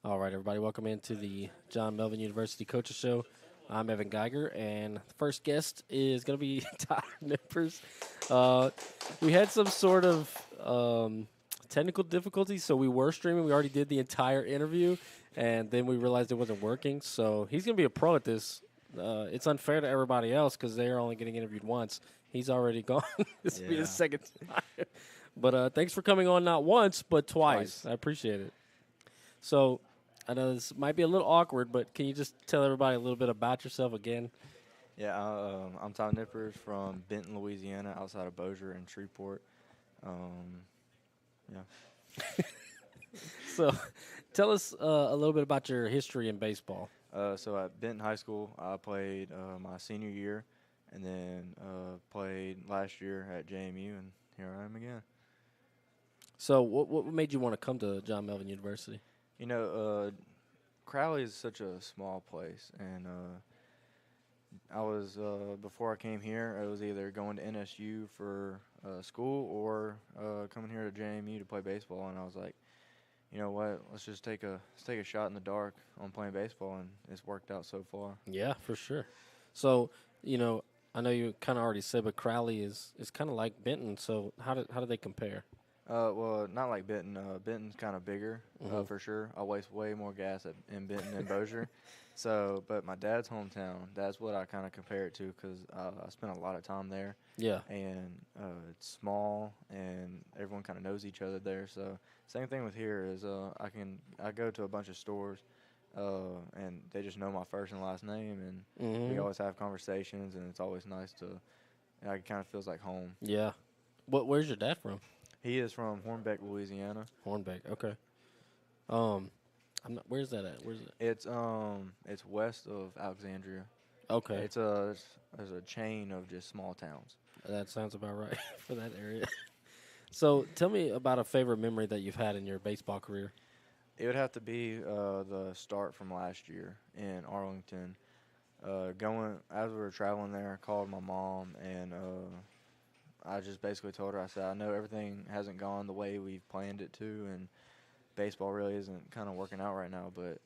All right, everybody, welcome into the John Melvin University Coaches Show. I'm Evan Geiger, and the first guest is going to be Tyler Nippers. Uh, we had some sort of technical difficulties, so we were streaming. We already did the entire interview, and then we realized it wasn't working. So he's going to be a pro at this. It's unfair to everybody else because they're only getting interviewed once. He's already gone. This will be his Yeah, second time. But thanks for coming on not once, but twice. twice. I appreciate it. So I know this might be a little awkward, but can you just tell everybody a little bit about yourself again? Yeah, I'm Tom Nippers from Benton, Louisiana, outside of Bossier and Shreveport. Um, yeah. So tell us a little bit about your history in baseball. So at Benton High School, I played my senior year, and then played last year at JMU, and here I am again. So what made you want to come to John Melvin University? You know, Crowley is such a small place, and I was before I came here, I was either going to NSU for school or coming here to JMU to play baseball, and I was like, you know what? Let's take a shot in the dark on playing baseball, and it's worked out so far. Yeah, for sure. So I know you kind of already said, but Crowley is kind of like Benton. So how do they compare? Well, not like Benton. Benton's kind of bigger, Mhm. for sure. I waste way more gas in Benton than Bossier. So, but my dad's hometown, that's what I kind of compare it to because I spent a lot of time there, Yeah. and it's small, and everyone kind of knows each other there. So, same thing with here is I go to a bunch of stores, and they just know my first and last name, and we Hmm. always have conversations, and it's always nice to. It kind of feels like home. Yeah. Where's your dad from? He is from Hornbeck, Louisiana. Hornbeck. Okay. Um, I'm not. Where's that at? Where's it? It's west of Alexandria. Okay. There's a chain of just small towns. That sounds about right for that area. So tell me about a favorite memory that you've had in your baseball career. It would have to be the start from last year in Arlington. Going as we were traveling there, I called my mom and I just basically told her, I said, I know everything hasn't gone the way we've planned it to, and baseball really isn't kind of working out right now, but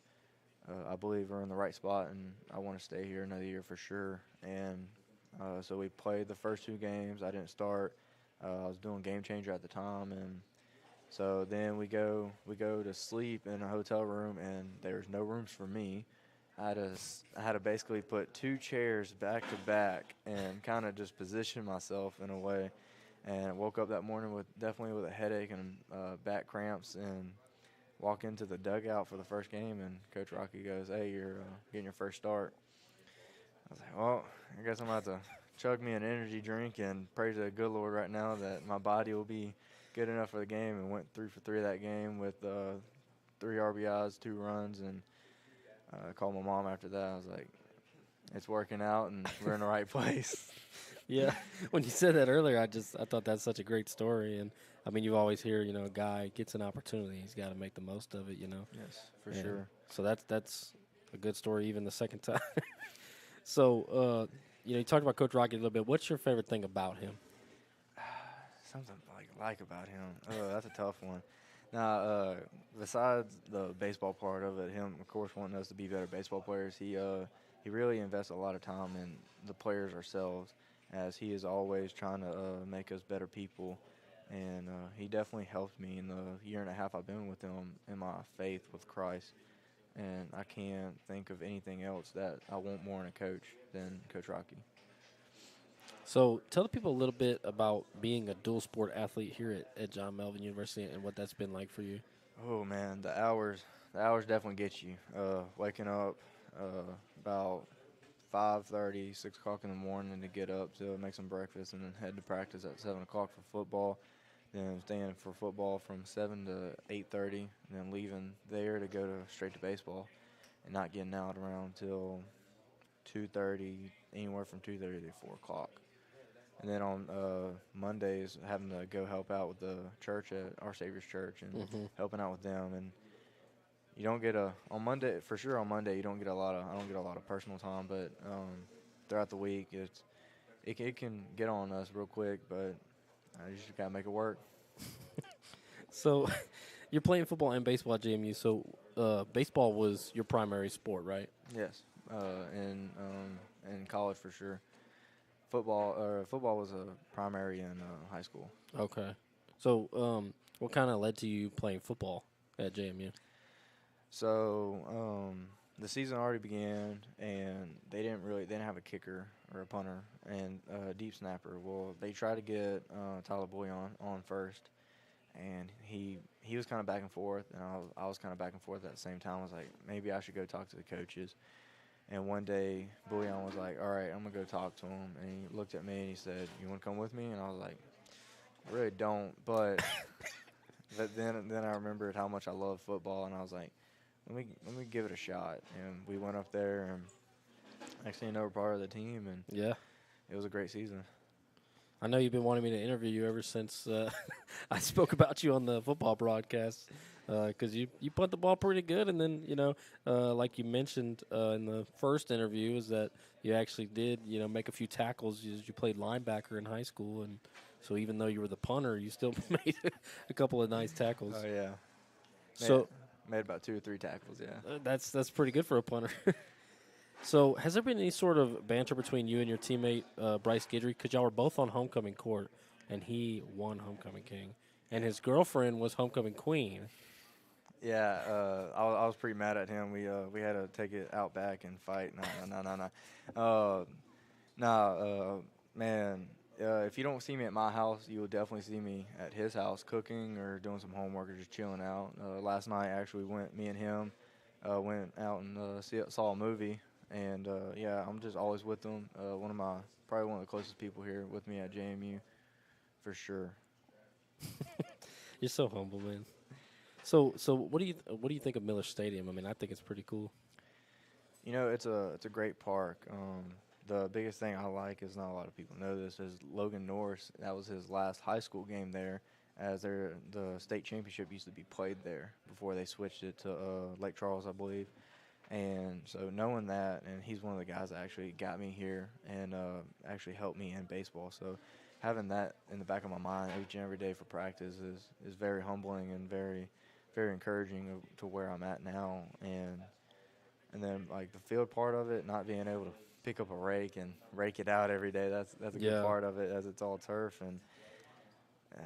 I believe we're in the right spot, and I want to stay here another year for sure. And so we played the first two games. I didn't start. I was doing game changer at the time, and so then we go to sleep in a hotel room, and there's no rooms for me. I had to basically put two chairs back to back and kind of just position myself in a way. And I woke up that morning with definitely with a headache and back cramps, and walk into the dugout for the first game, and Coach Rocky goes, "Hey, you're getting your first start." I was like, "Well, I guess I'm about to chug me an energy drink and pray to the good Lord right now that my body will be good enough for the game." And went 3 for 3 that game with 3 RBIs, 2 runs, and called my mom after that. I was like, "It's working out, and we're in the right place." Yeah, when you said that earlier, I thought that's such a great story, and I mean you always hear a guy gets an opportunity, he's got to make the most of it. Yes, for And sure. so that's a good story even the second time. So you talked about Coach Rocky a little bit. What's your favorite thing about him? Something like about him. Oh, that's a tough one. Now, besides the baseball part of it, him of course wanting us to be better baseball players. He really invests a lot of time in the players ourselves, as he is always trying to make us better people. And he definitely helped me in the year and a half I've been with him in my faith with Christ. And I can't think of anything else that I want more in a coach than Coach Rocky. So tell the people a little bit about being a dual sport athlete here at John Melvin University and what that's been like for you. Oh man, the hours definitely get you. Waking up about 5:30, 6 o'clock in the morning to get up to make some breakfast, and then head to practice at 7 o'clock for football. Then staying for football from 7 to 8:30, and then leaving there to go to straight to baseball, and not getting out around till 2:30, anywhere from 2:30 to 4 o'clock. And then on Mondays, having to go help out with the church at Our Savior's Church and Hmm. helping out with them. And you don't get on Monday for sure. On Monday, you don't get a lot of I don't get a lot of personal time, but throughout the week, it can get on us real quick. But you just gotta make it work. So you're playing football and baseball at JMU. So baseball was your primary sport, right? Yes, in college for sure. Football was a primary in high school. Okay. So, what kind of led to you playing football at JMU? So the season already began, and they didn't have a kicker or a punter and a deep snapper. Well, they tried to get Tyler Boyan on first, and he was kind of back and forth, and I was kind of back and forth at the same time. I was like, maybe I should go talk to the coaches. And one day, Boyan was like, all right, I'm gonna go talk to him, and he looked at me and he said, you want to come with me? And I was like, I really don't, but then I remembered how much I love football, and I was like, let me give it a shot. And we went up there, and next thing you know, we're part of the team, and Yeah. it was a great season. I know you've been wanting me to interview you ever since I spoke about you on the football broadcast because you punt the ball pretty good, and then like you mentioned in the first interview, is that you actually did make a few tackles. You played linebacker in high school, and so even though you were the punter, you still made a couple of nice tackles. Oh yeah, made, So made about 2 or 3 tackles. Yeah. that's pretty good for a punter. So, has there been any sort of banter between you and your teammate Bryce Guidry? Because y'all were both on homecoming court, and he won homecoming king, and his girlfriend was homecoming queen. Yeah, I was pretty mad at him. We had to take it out back and fight. No. Man. If you don't see me at my house, you will definitely see me at his house cooking or doing some homework or just chilling out. Last night, actually, me and him went out and saw a movie. And yeah, I'm just always with him. Probably one of the closest people here with me at JMU, for sure. You're so humble, man. So what do you think of Miller Stadium? I mean, I think it's pretty cool. It's a great park. The biggest thing I like is not a lot of people know this is Logan Norris. That was his last high school game there, as the state championship used to be played there before they switched it to Lake Charles, I believe. And so knowing that, and he's one of the guys that actually got me here and actually helped me in baseball. So having that in the back of my mind each and every day for practice is very humbling and very encouraging to where I'm at now. And then like the field part of it, not being able to pick up a rake and rake it out every day. That's a good Yeah. part of it, as it's all turf. And uh,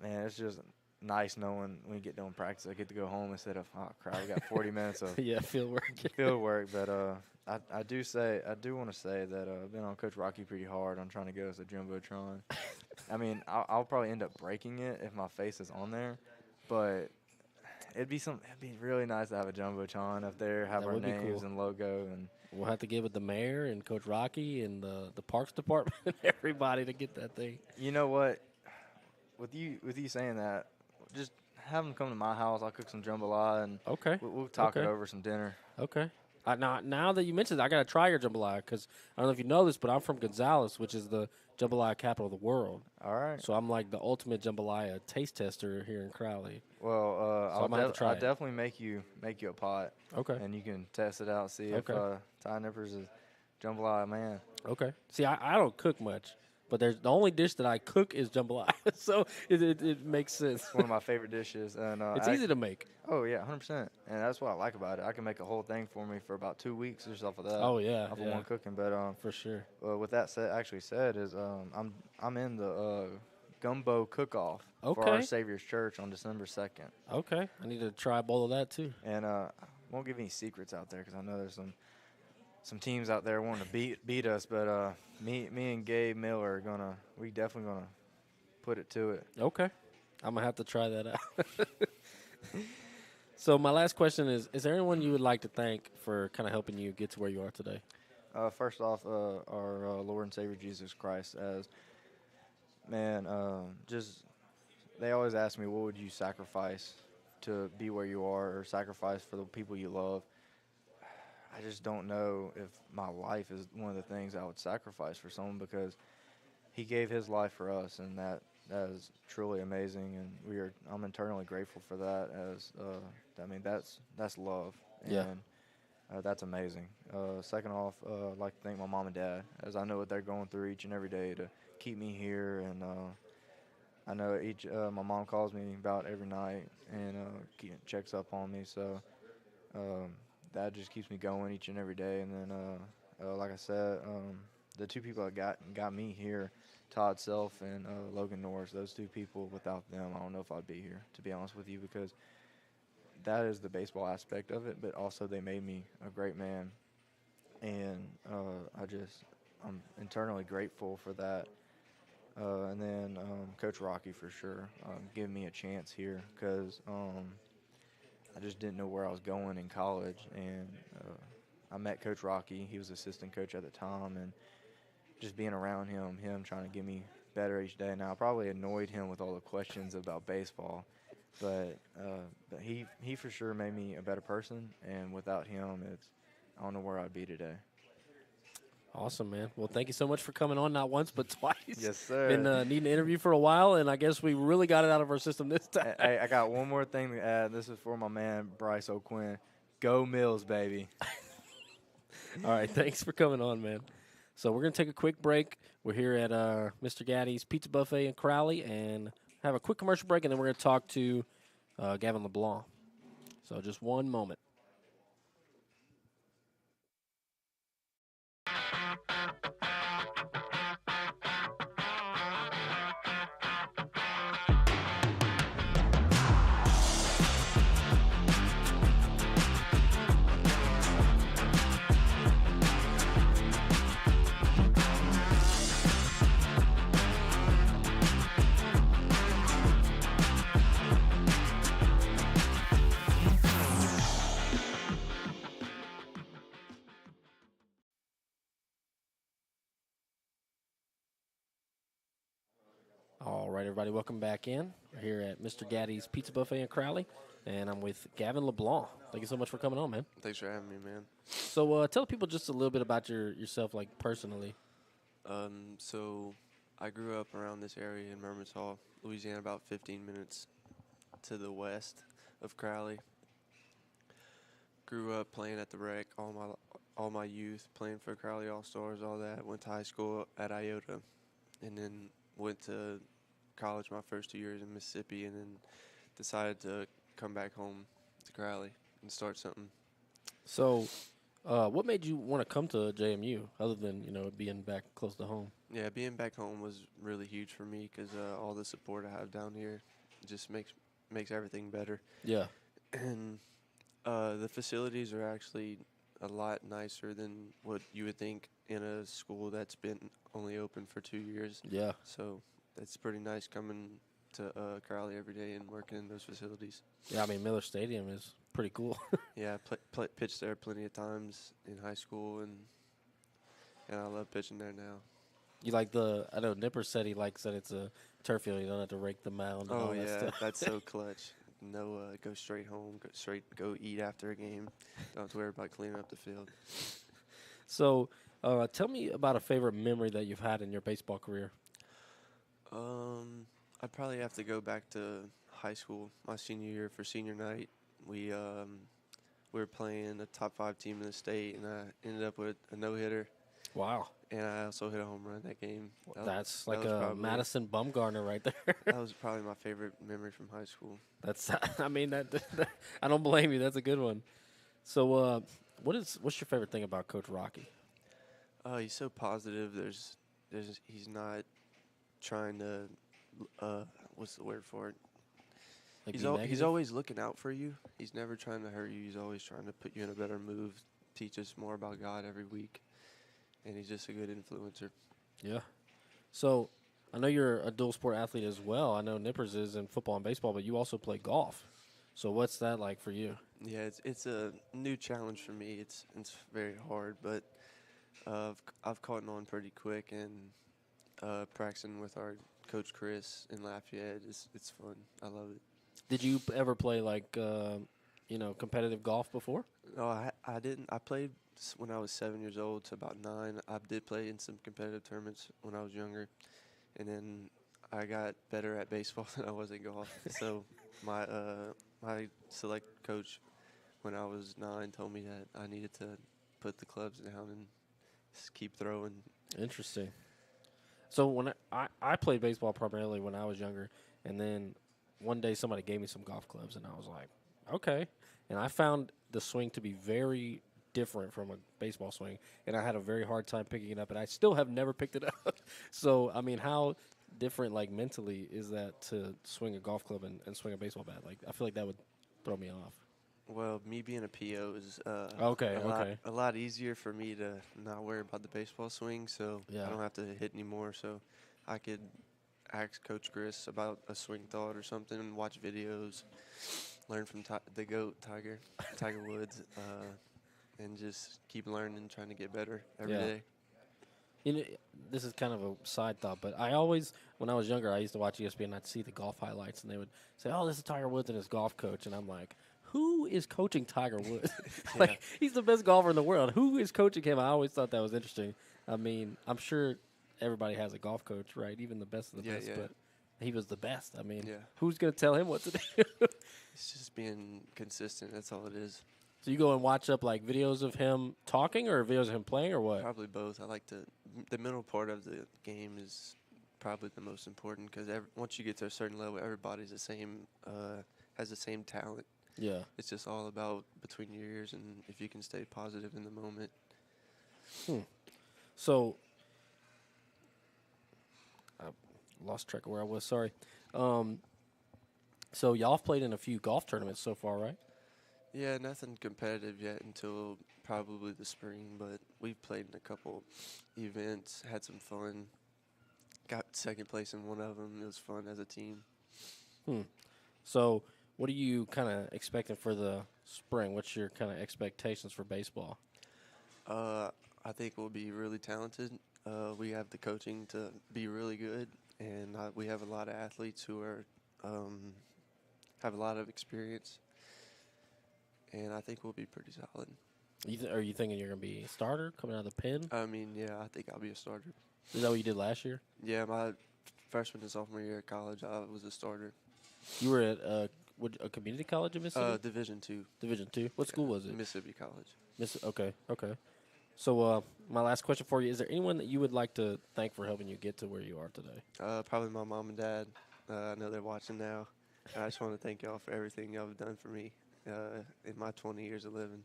man, it's just nice knowing when you get done practice, I get to go home instead of, oh crap, we got 40 minutes of Yeah, field work. field work. But I do want to say that I've been on Coach Rocky pretty hard on trying to get us a jumbotron. I mean, I'll probably end up breaking it if my face is on there, but it'd be really nice to have a jumbotron up there, have That our would be names cool. and logo, and We'll have to get with the mayor and Coach Rocky and the Parks Department and everybody to get that thing. you know what? With you saying that, just have them come to my house. I'll cook some jambalaya and Okay. we'll talk it Okay. over some dinner. Okay. Now that you mentioned it, I got to try your jambalaya because I don't know if you know this, but I'm from Gonzales, which is the jambalaya capital of the world. All right. So I'm like the ultimate jambalaya taste tester here in Crowley. Well, So I'm gonna have to try I'll it. definitely make you a pot, Okay. and you can test it out. See if Okay. Ty Nippers is jambalaya man. Okay. See, I don't cook much, but there's the only dish that I cook is jambalaya, so it makes sense. It's one of my favorite dishes, and It's easy to make. oh yeah, 100%. And that's what I like about it. I can make a whole thing for me for about 2 weeks just off of that. Oh yeah, Off of yeah, one cooking. But for sure. with that said is I'm in the gumbo cook-off for Okay. our Savior's Church on December 2nd. Okay, I need to try a bowl of that too. And I won't give any secrets out there because I know there's some teams out there wanting to beat us. But me and Gabe Miller we definitely gonna put it to it. Okay, I'm gonna have to try that out. So my last question is there anyone you would like to thank for kind of helping you get to where you are today? First off, our Lord and Savior Jesus Christ. As man, just they always ask me, what would you sacrifice to be where you are, or sacrifice for the people you love? I just don't know if my life is one of the things I would sacrifice for someone, because He gave His life for us, and that is truly amazing, and I'm eternally grateful for that. As I mean, that's love, and Yeah. that's amazing. Second off, I'd like to thank my mom and dad, as I know what they're going through each and every day to keep me here, and I know my mom calls me about every night and checks up on me. So um, that just keeps me going each and every day. And then, like I said, the two people that got me here, Todd Self and Logan Norris, those two people, without them, I don't know if I'd be here, to be honest with you, because that is the baseball aspect of it, but also they made me a great man. And I'm internally grateful for that. And then Coach Rocky for sure giving me a chance here because I just didn't know where I was going in college, and I met Coach Rocky. He was assistant coach at the time, and just being around him trying to get me better each day. Now I probably annoyed him with all the questions about baseball, but he for sure made me a better person, and without him, I don't know where I'd be today. Awesome, man. Well, thank you so much for coming on, not once but twice. Yes, Been sir. needing an interview for a while, and I guess we really got it out of our system this time. I got one more thing to add. This is for my man Bryce O'Quinn. Go Mills, baby. All right, thanks for coming on, man. So we're gonna take a quick break. We're here at Mr. Gaddy's Pizza Buffet in Crowley, and have a quick commercial break, and then we're gonna talk to Gavin LeBlanc. So just one moment. All right, everybody, welcome back in. We're here at Mr. Gaddy's Pizza Buffet in Crowley, and I'm with Gavin LeBlanc. Thank you so much for coming on, man. Thanks for having me, man. So tell people just a little bit about yourself, like personally. So I grew up around this area in Mermentau, Louisiana, about 15 minutes to the west of Crowley. Grew up playing at the rec all my youth, playing for Crowley All Stars, all that. Went to high school at Iota, and then went to college my first 2 years in Mississippi, and then decided to come back home to Crowley and start something. So, what made you want to come to JMU, other than being back close to home? Yeah, being back home was really huge for me because all the support I have down here just makes everything better. Yeah. And the facilities are actually a lot nicer than what you would think in a school that's been only open for 2 years. Yeah. So it's pretty nice coming to Crowley every day and working in those facilities. Yeah, I mean, Miller Stadium is pretty cool. Yeah, pitched there plenty of times in high school, and I love pitching there now. You like I know Nipper said he likes that it's a turf field. You don't have to rake the mound and all Oh that yeah, stuff. that's so clutch. No, go straight home, go eat after a game. Don't have to worry about cleaning up the field. So, tell me about a favorite memory that you've had in your baseball career. I'd probably have to go back to high school, my senior year for senior night. We were playing a top 5 team in the state, and I ended up with a no-hitter, Wow. and I also hit a home run that game. That's that like was a probably- Madison Bumgarner right there. That was probably my favorite memory from high school. That's I mean that I don't blame you. That's a good one. So, what's your favorite thing about Coach Rocky? He's so positive. He's not trying to, what's the word for it? Like He's be he's negative? always looking out for you. He's never trying to hurt you. He's always trying to put you in a better move, teach us more about God every week, and he's just a good influencer. Yeah. So, I know you're a dual sport athlete as well. I know Nippers is in football and baseball, but you also play golf. So, what's that like for you? Yeah, it's a new challenge for me. It's very hard, but I've caught on pretty quick, and practicing with our coach Chris in Lafayette it's fun. I love it. Did you ever play like competitive golf before? No, I didn't. I played when I was 7 years old to about 9. I did play in some competitive tournaments when I was younger, and then I got better at baseball than I was at golf. So my select coach when I was 9 told me that I needed to put the clubs down and just keep throwing. Interesting. So when I played baseball primarily when I was younger, and then one day somebody gave me some golf clubs, and I was like, Okay. And I found the swing to be very different from a baseball swing, and I had a very hard time picking it up, and I still have never picked it up. So, I mean, how different, like, mentally is that to swing a golf club and swing a baseball bat? Like, I feel like that would throw me off. Well, me being a PO is Okay, okay. a lot easier for me to not worry about the baseball swing, so Yeah. I don't have to hit anymore. So I could ask Coach Chris about a swing thought or something, and watch videos, learn from the goat Tiger Woods, and just keep learning, trying to get better every Yeah. day. You know, this is kind of a side thought, but I always, when I was younger, I used to watch ESPN and I'd see the golf highlights, and they would say, "Oh, this is Tiger Woods and his golf coach," and I'm like, "Who is coaching Tiger Woods? Like, he's the best golfer in the world. Who is coaching him?" I always thought that was interesting. I mean, I'm sure everybody has a golf coach, right? Even the best of the Yeah, best, yeah. but he was the best. I mean, Yeah. who's going to tell him what to do? It's just being consistent. That's all it is. So you go and watch up like videos of him talking or videos of him playing or what? Probably both. I like the middle part of the game is probably the most important because once you get to a certain level, everybody's the same, has the same talent. Yeah. It's just all about between your ears and if you can stay positive in the moment. So I lost track of where I was. Sorry. So y'all have played in a few golf tournaments so far, right? Yeah, nothing competitive yet until probably the spring, but we've played in a couple events, had some fun. Got second place in one of them. It was fun as a team. So what are you kind of expecting for the spring? What's your kind of expectations for baseball? I think we'll be really talented. We have the coaching to be really good, and we have a lot of athletes who are have a lot of experience, and I think we'll be pretty solid. Are you thinking you're going to be a starter coming out of the pen? I mean, yeah, I think I'll be a starter. Is that what you did last year? Yeah, my freshman and sophomore year at college, I was a starter. You were at a community college in Mississippi? Division II. Division two. What school was it? Mississippi College. Okay, okay. So my last question for you, is there anyone that you would like to thank for helping you get to where you are today? Probably my mom and dad. I know they're watching now. I just want to thank y'all for everything y'all have done for me in my 20 years of living.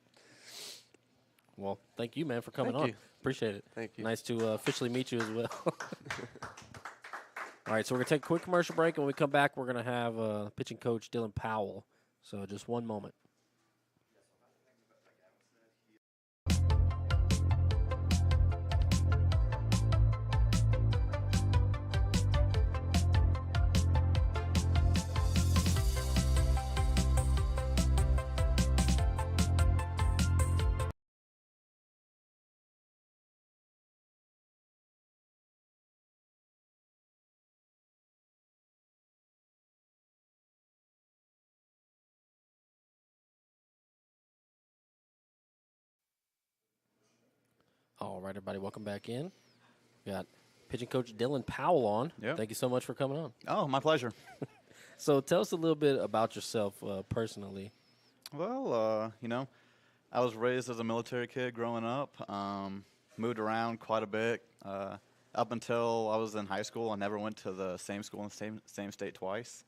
Well, thank you, man, for coming Thank on. you. Appreciate it. Thank you. Nice to officially meet you as well. All right, so we're going to take a quick commercial break, and when we come back, we're going to have pitching coach Dylan Powell. So just one moment. All right, everybody, welcome back in. We got pitching coach Dylan Powell on. Yep. Thank you so much for coming on. Oh, my pleasure. So tell us a little bit about yourself personally. Well, I was raised as a military kid growing up. Moved around quite a bit. Up until I was in high school, I never went to the same school in the same state twice.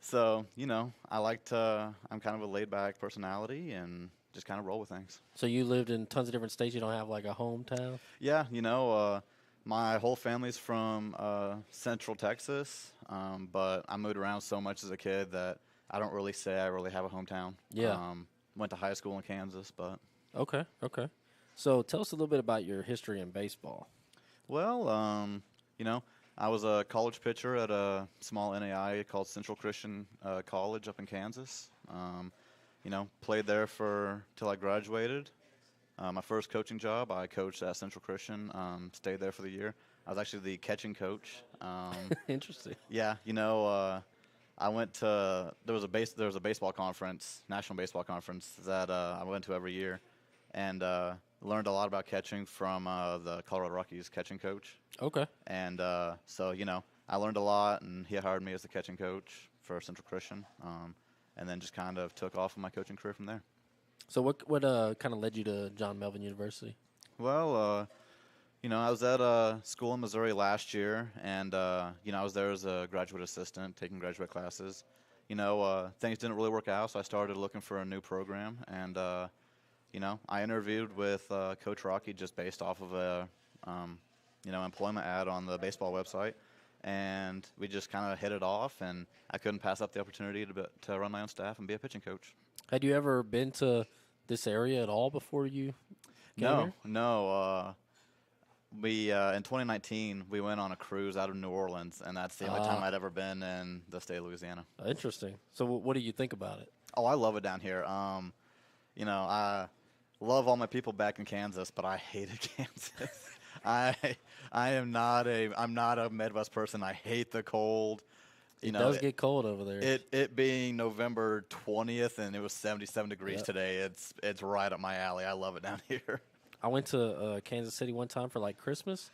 So, I like to, I'm kind of a laid-back personality and just kind of roll with things. So you lived in tons of different states. You don't have like a hometown? Yeah, my whole family's from Central Texas, but I moved around so much as a kid that I don't really say I really have a hometown. Yeah. Went to high school in Kansas, but. Okay. So tell us a little bit about your history in baseball. Well, I was a college pitcher at a small NAI called Central Christian College up in Kansas. Played there till I graduated. My first coaching job, I coached at Central Christian. Stayed there for the year. I was actually the catching coach. Interesting. Yeah, I went to there was a baseball conference, national baseball conference that I went to every year, and learned a lot about catching from the Colorado Rockies catching coach. Okay. And so I learned a lot, and he hired me as the catching coach for Central Christian, and then just kind of took off in my coaching career from there. So what kind of led you to John Melvin University? Well, I was at a school in Missouri last year, and I was there as a graduate assistant taking graduate classes, things didn't really work out, so I started looking for a new program. And, I interviewed with Coach Rocky just based off of a, employment ad on the baseball website. And we just kind of hit it off, and I couldn't pass up the opportunity to run my own staff and be a pitching coach. Had you ever been to this area at all before you came here? No. We in 2019 we went on a cruise out of New Orleans, and that's the only time I'd ever been in the state of Louisiana. Interesting. So what do you think about it? Oh, I love it down here. I love all my people back in Kansas, but I hated Kansas. I'm not a Midwest person. I hate the cold. It does get cold over there. It being November 20th and it was 77 degrees today. It's right up my alley. I love it down here. I went to Kansas City one time for like Christmas.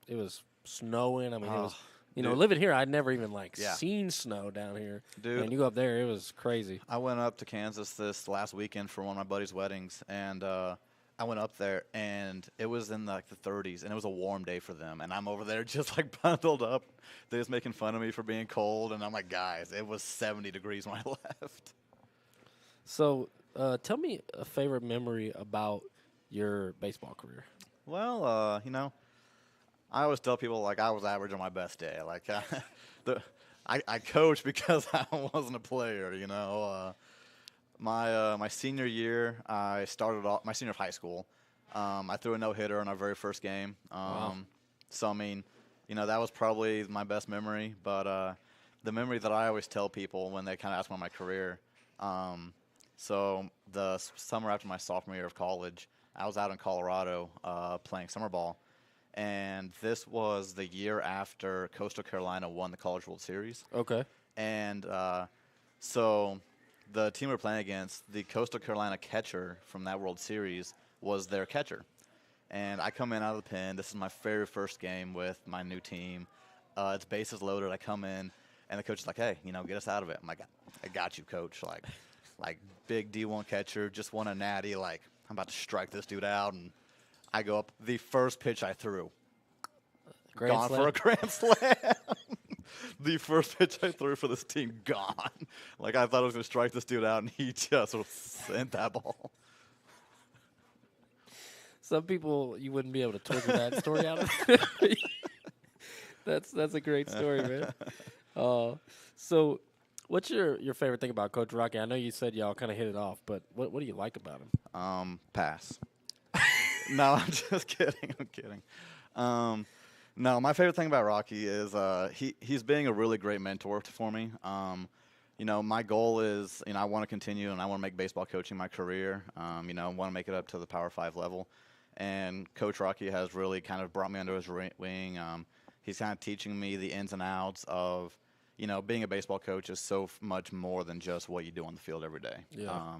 It was snowing. I mean, it was living here, I'd never even seen snow down here. Dude, and you go up there, it was crazy. I went up to Kansas this last weekend for one of my buddy's weddings, and I went up there, and it was in the 30s, and it was a warm day for them. And I'm over there just bundled up. They was making fun of me for being cold, and I'm like, guys, it was 70 degrees when I left. So tell me a favorite memory about your baseball career. Well, I always tell people I was average on my best day. I coached because I wasn't a player. My senior year, I started off my senior of high school. I threw a no-hitter in our very first game. Wow. So I mean, that was probably my best memory. But the memory that I always tell people when they kind of ask me about my career. So the summer after my sophomore year of college, I was out in Colorado playing summer ball. And this was the year after Coastal Carolina won the College World Series. Okay. And so the team we were playing against, the Coastal Carolina catcher from that World Series was their catcher. And I come in out of the pen. This is my very first game with my new team. It's bases loaded. I come in, and the coach is like, hey, get us out of it. I'm like, I got you, coach. Like big D1 catcher, just won a natty. I'm about to strike this dude out, and I go up. The first pitch I threw, gone for a grand slam. The first pitch I threw for this team, gone. I thought I was going to strike this dude out, and he just sent that ball. Some people, you wouldn't be able to torture that story out of. That's a great story, man. So what's your favorite thing about Coach Rocky? I know you said y'all kind of hit it off, but what do you like about him? Pass. No, I'm just kidding. I'm kidding. No, my favorite thing about Rocky is he's being a really great mentor for me. My goal is, I want to continue and I want to make baseball coaching my career. I want to make it up to the Power 5 level. And Coach Rocky has really kind of brought me under his wing. He's kind of teaching me the ins and outs of, being a baseball coach is so much more than just what you do on the field every day. Yeah.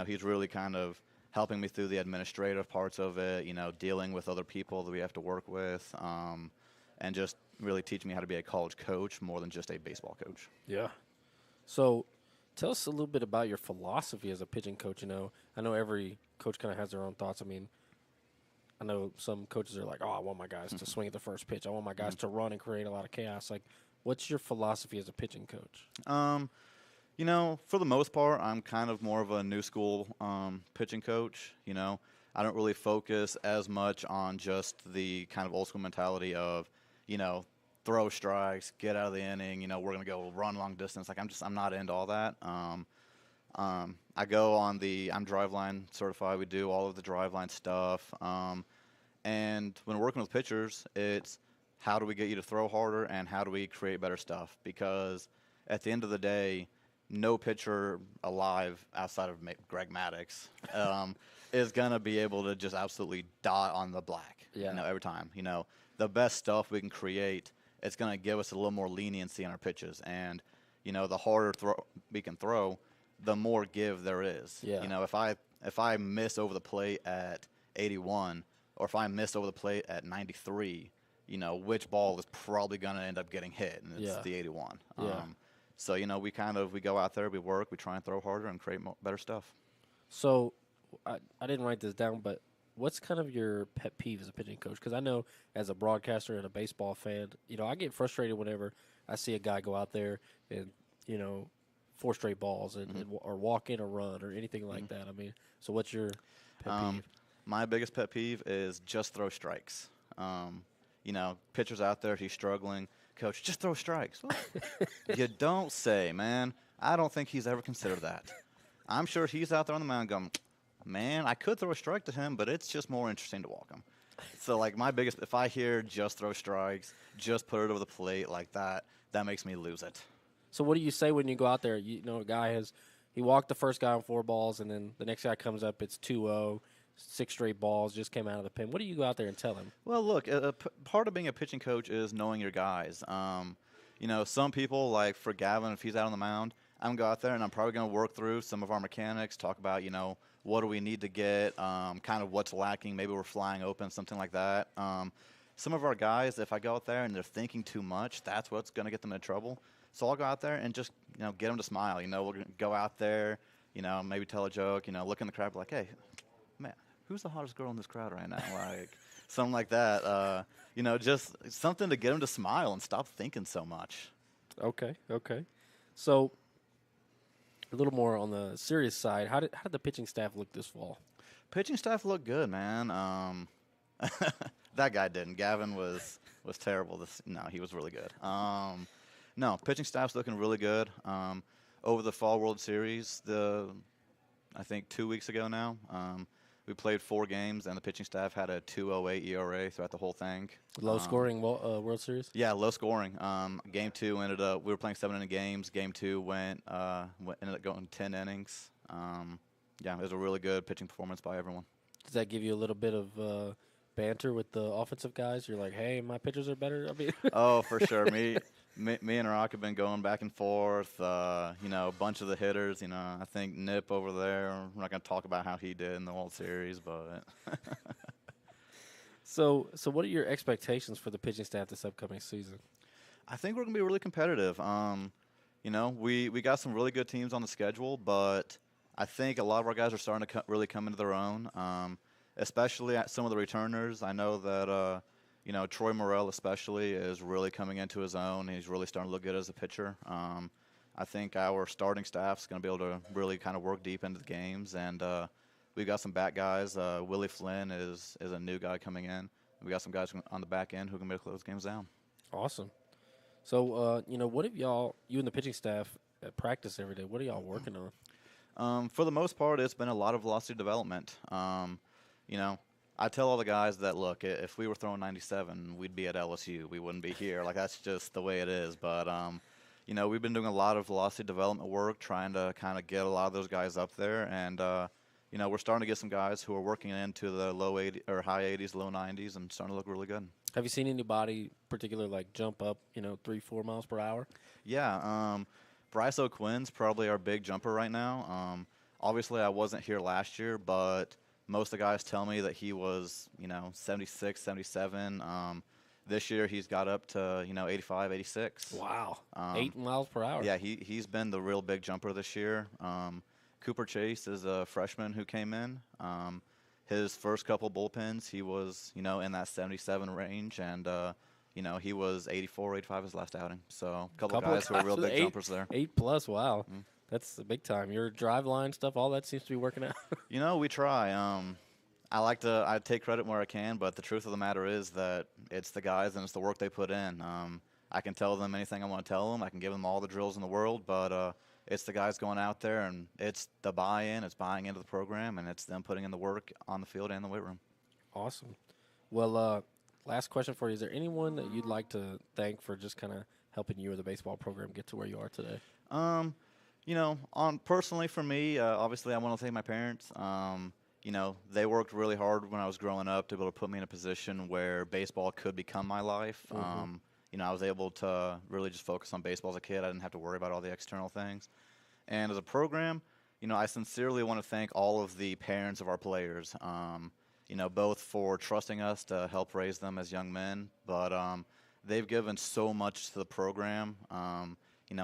He's really kind of helping me through the administrative parts of it, dealing with other people that we have to work with, and just really teaching me how to be a college coach more than just a baseball coach. Yeah. So tell us a little bit about your philosophy as a pitching coach. I know every coach kind of has their own thoughts. I mean, I know some coaches are like, I want my guys to swing at the first pitch. I want my guys to run and create a lot of chaos. What's your philosophy as a pitching coach? For the most part, I'm kind of more of a new school pitching coach. I don't really focus as much on just the kind of old school mentality of, throw strikes, get out of the inning. We're gonna go run long distance. I'm not into all that. I go on I'm driveline certified. We do all of the driveline stuff. And when working with pitchers, it's how do we get you to throw harder and how do we create better stuff? Because at the end of the day, no pitcher alive outside of Greg Maddux is going to be able to just absolutely dot on the black every time. The best stuff we can create, it's going to give us a little more leniency in our pitches. And, the harder we can throw, the more give there is. Yeah. If I miss over the plate at 81 or if I miss over the plate at 93, which ball is probably going to end up getting hit, and it's the 81. Yeah. So, we go out there, we work, we try and throw harder and create better stuff. So I didn't write this down, but what's kind of your pet peeve as a pitching coach? Because I know as a broadcaster and a baseball fan, I get frustrated whenever I see a guy go out there and you know, 4 straight balls Mm-hmm. or walk in a run or anything like that. I mean, so what's your pet peeve? My biggest pet peeve is just throw strikes. Pitcher's out there, he's struggling. Coach, just throw strikes. Well, you don't say, man. I don't think he's ever considered that. I'm sure he's out there on the mound going, man, I could throw a strike to him, but it's just more interesting to walk him. So, like, if I hear just throw strikes, just put it over the plate like that, that makes me lose it. So what do you say when you go out there? A guy he walked the first guy on 4 balls, and then the next guy comes up, it's 2-0, 6 straight balls just came out of the pen. What do you go out there and tell him? Well, look, part of being a pitching coach is knowing your guys. Some people, like for Gavin, if he's out on the mound, I'm going to go out there and I'm probably going to work through some of our mechanics, talk about, what do we need to get, kind of what's lacking. Maybe we're flying open, something like that. Some of our guys, if I go out there and they're thinking too much, that's what's going to get them in trouble. So I'll go out there and just, get them to smile. We'll go out there, maybe tell a joke, look in the crowd, be like, hey, man, who's the hottest girl in this crowd right now? Like, something like that. Just something to get them to smile and stop thinking so much. Okay. So a little more on the serious side, how did the pitching staff look this fall? Pitching staff looked good, man. That guy didn't. Gavin was terrible. He was really good. No, pitching staff's looking really good. Over the Fall World Series, I think 2 weeks ago now, we played 4 games, and the pitching staff had a 2.08 ERA throughout the whole thing. Low scoring World Series? Yeah, low scoring. Game 2 ended up, we were playing 7-inning games. Game 2 ended up going 10 innings. It was a really good pitching performance by everyone. Does that give you a little bit of banter with the offensive guys? You're like, hey, my pitchers are better? I mean, oh, for sure. Me and Rock have been going back and forth. A bunch of the hitters. I think Nip over there. We're not going to talk about how he did in the World Series, but. So what are your expectations for the pitching staff this upcoming season? I think we're going to be really competitive. We got some really good teams on the schedule, but I think a lot of our guys are starting to really come into their own. Especially at some of the returners. I know that. Troy Morrell especially is really coming into his own. He's really starting to look good as a pitcher. I think our starting staff's going to be able to really kind of work deep into the games, and we've got some bat guys. Willie Flynn is a new guy coming in. We got some guys on the back end who can make those games down. Awesome. So, what have you and the pitching staff at practice every day, what are y'all working on? For the most part, it's been a lot of velocity development. I tell all the guys that, look, if we were throwing 97, we'd be at LSU. We wouldn't be here. Like, that's just the way it is. But, we've been doing a lot of velocity development work, trying to kind of get a lot of those guys up there. And, we're starting to get some guys who are working into the low 80 or high 80s, low 90s, and starting to look really good. Have you seen anybody particular, like, jump up, 3-4 miles per hour? Yeah. Bryce O'Quinn's probably our big jumper right now. Obviously, I wasn't here last year, but most of the guys tell me that he was, 76, 77. This year he's got up to, 85, 86. Wow. 8 miles per hour. Yeah, he's been the real big jumper this year. Cooper Chase is a freshman who came in. His first couple bullpens, he was, in that 77 range, and, he was 84, 85 his last outing. So a couple of guys who are real big jumpers there. 8+, wow. Mm. That's the big time. Your drive line stuff, all that seems to be working out. We try. I take credit where I can, but the truth of the matter is that it's the guys and it's the work they put in. I can tell them anything I want to tell them. I can give them all the drills in the world, but it's the guys going out there, and it's the buy-in. It's buying into the program, and it's them putting in the work on the field and in the weight room. Awesome. Well, last question for you. Is there anyone that you'd like to thank for just kind of helping you or the baseball program get to where you are today? Personally for me, obviously I want to thank my parents. They worked really hard when I was growing up to be able to put me in a position where baseball could become my life. Mm-hmm. I was able to really just focus on baseball as a kid. I didn't have to worry about all the external things. And as a program, I sincerely want to thank all of the parents of our players, both for trusting us to help raise them as young men, but they've given so much to the program.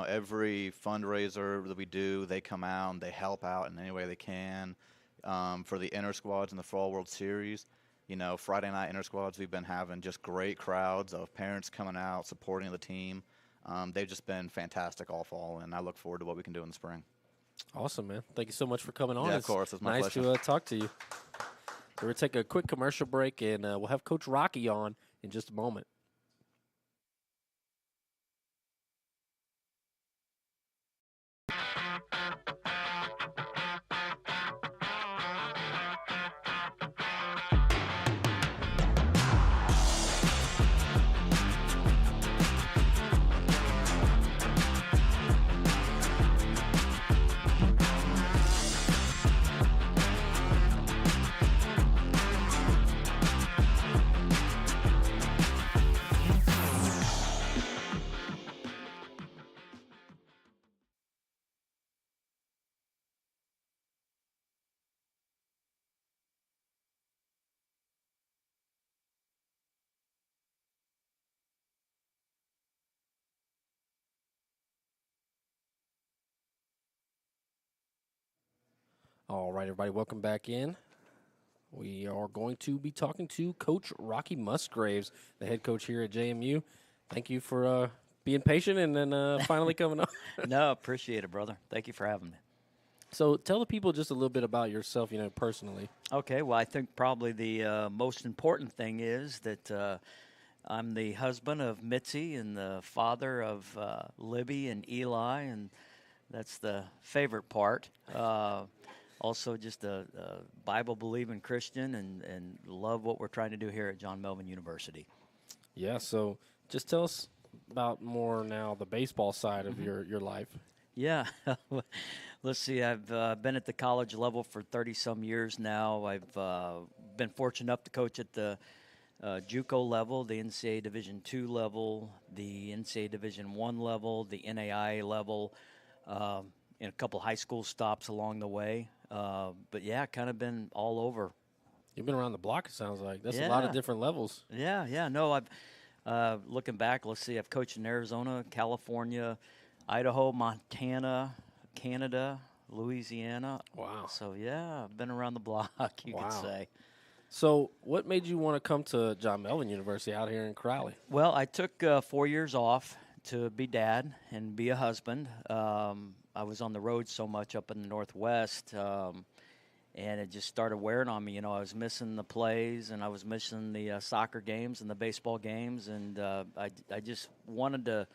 Every fundraiser that we do, they come out and they help out in any way they can. For the inter squads in the Fall World Series, Friday night inter squads, we've been having just great crowds of parents coming out, supporting the team. they've just been fantastic all fall, and I look forward to what we can do in the spring. Awesome, man. Thank you so much for coming on. Yeah, of It's course. It's my nice pleasure. to talk to you. We're going to take a quick commercial break, and we'll have Coach Rocky on in just a moment. All right, everybody, welcome back in. We are going to be talking to Coach Rocky Musgraves, the head coach here at JMU. Thank you for being patient and then finally coming on. No, appreciate it, brother. Thank you for having me. So tell the people just a little bit about yourself, personally. Okay, well, I think probably the most important thing is that I'm the husband of Mitzi and the father of Libby and Eli, and that's the favorite part. Also, just a Bible-believing Christian and love what we're trying to do here at John Melvin University. Yeah, so just tell us about more now the baseball side of your life. Yeah. Let's see. I've been at the college level for 30-some years now. I've been fortunate enough to coach at the JUCO level, the NCAA Division II level, the NCAA Division I level, the NAIA level, and a couple high school stops along the way. But, yeah, kind of been all over. You've been around the block, it sounds like. That's a lot of different levels. Yeah. No, I've looking back, let's see, I've coached in Arizona, California, Idaho, Montana, Canada, Louisiana. Wow. So, yeah, I've been around the block, you could say. So what made you want to come to John Melvin University out here in Crowley? Well, I took 4 years off to be dad and be a husband. I was on the road so much up in the Northwest, and it just started wearing on me. I was missing the plays, and I was missing the soccer games and the baseball games, and I just wanted to,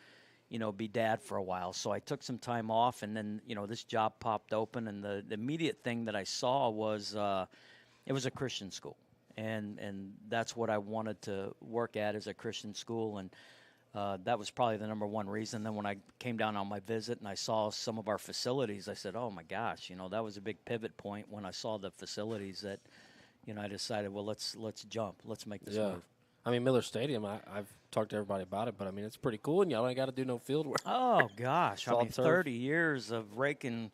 be dad for a while. So I took some time off, and then, this job popped open, and the immediate thing that I saw was it was a Christian school, and that's what I wanted to work at, as a Christian school, and that was probably the number one reason. Then when I came down on my visit and I saw some of our facilities, I said, oh, my gosh, that was a big pivot point when I saw the facilities that, I decided, well, let's jump. Let's make this move. I mean, Miller Stadium, I've talked to everybody about it, but, I mean, it's pretty cool, and y'all ain't got to do no field work. Oh, gosh. It's all turf. 30 years of raking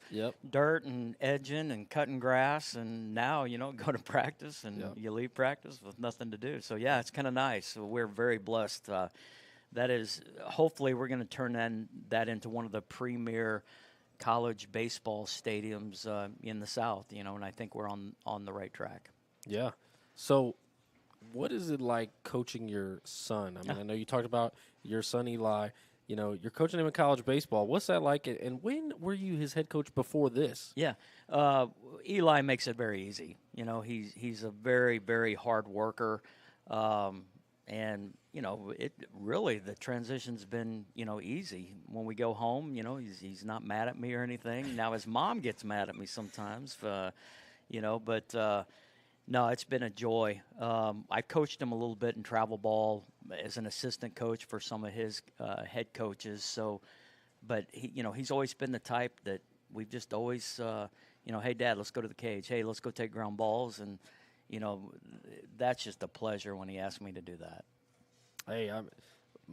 dirt and edging and cutting grass, and now, go to practice, and you leave practice with nothing to do. So, yeah, it's kind of nice. So we're very blessed. That is, hopefully we're going to turn that into one of the premier college baseball stadiums in the South, and I think we're on the right track. Yeah. So what is it like coaching your son? I mean, I know you talked about your son, Eli. You're coaching him in college baseball. What's that like, and when were you his head coach before this? Yeah. Eli makes it very easy. He's a very, very hard worker. And, it really, the transition's been, easy. When we go home, he's not mad at me or anything. Now his mom gets mad at me sometimes, but no, it's been a joy. I coached him a little bit in travel ball as an assistant coach for some of his head coaches. So, but he's always been the type that we've just always, hey, Dad, let's go to the cage. Hey, let's go take ground balls. And, that's just a pleasure when he asked me to do that. Hey,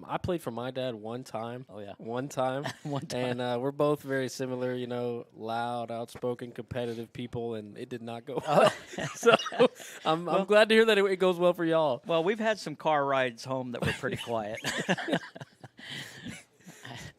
I played for my dad one time. Oh, yeah. One time. One time. And we're both very similar, loud, outspoken, competitive people, and it did not go well. So I'm glad to hear that it goes well for y'all. Well, we've had some car rides home that were pretty quiet.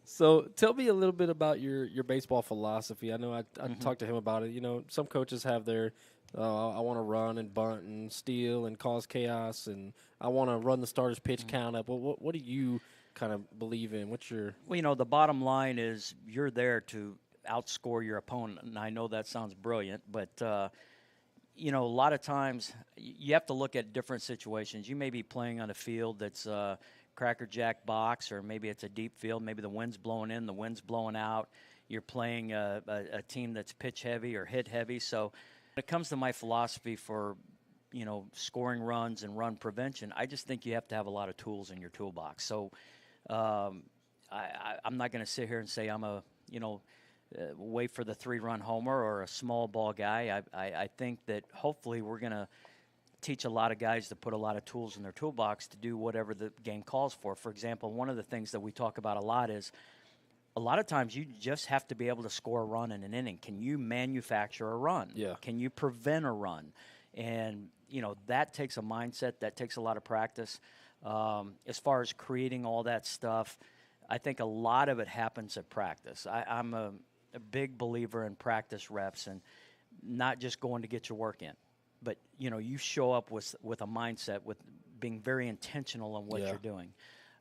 So tell me a little bit about your baseball philosophy. I know I talked to him about it. Some coaches have their I want to run and bunt and steal and cause chaos, and I want to run the starter's pitch count up. Well, what do you kind of believe in? What's your Well, the bottom line is you're there to outscore your opponent, and I know that sounds brilliant, but a lot of times you have to look at different situations. You may be playing on a field that's crackerjack box, or maybe it's a deep field. Maybe the wind's blowing in, the wind's blowing out. You're playing a team that's pitch heavy or hit heavy. So when it comes to my philosophy for scoring runs and run prevention, I just think you have to have a lot of tools in your toolbox. So I'm not going to sit here and say I'm wait for the 3-run homer or a small ball guy. I think that hopefully we're going to teach a lot of guys to put a lot of tools in their toolbox to do whatever the game calls for. For example, one of the things that we talk about a lot is a lot of times you just have to be able to score a run in an inning. Can you manufacture a run? Yeah. Can you prevent a run? And, that takes a mindset. That takes a lot of practice. As far as creating all that stuff, I think a lot of it happens at practice. I'm a big believer in practice reps and not just going to get your work in. But, you show up with a mindset, with being very intentional on what Yeah. you're doing.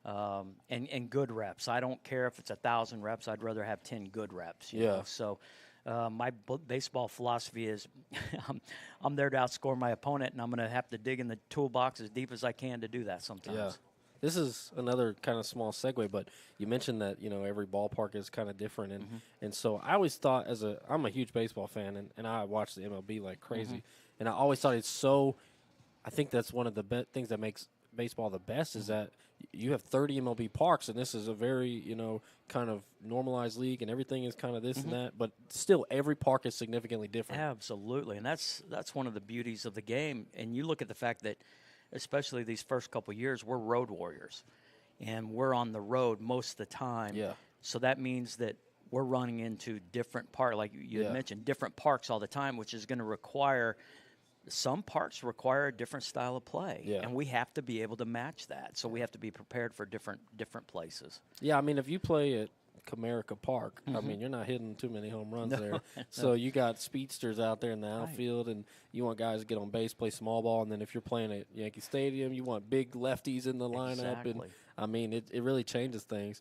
And good reps. I don't care if it's 1,000 reps. I'd rather have 10 good reps. You Yeah. know? So my baseball philosophy is I'm there to outscore my opponent, and I'm going to have to dig in the toolbox as deep as I can to do that sometimes. Yeah. This is another kind of small segue, but you mentioned that, every ballpark is kind of different. And so I always thought I'm a huge baseball fan, and I watch the MLB like crazy. And I always thought I think that's one of the things that makes baseball the best is that you have 30 MLB parks, and this is a very, kind of normalized league, and everything is kind of this and that. But still, every park is significantly different. Absolutely. And that's one of the beauties of the game. And you look at the fact that especially these first couple of years, we're road warriors, and we're on the road most of the time. Yeah. So that means that we're running into different parks, like you had mentioned, different parks all the time, which is going to require some parks require a different style of play, and we have to be able to match that. So we have to be prepared for different places. Yeah, I mean, if you play at Comerica Park, I mean, you're not hitting too many home runs there. So you got speedsters out there in the outfield, and you want guys to get on base, play small ball. And then if you're playing at Yankee Stadium, you want big lefties in the lineup. Exactly. And I mean, it really changes things.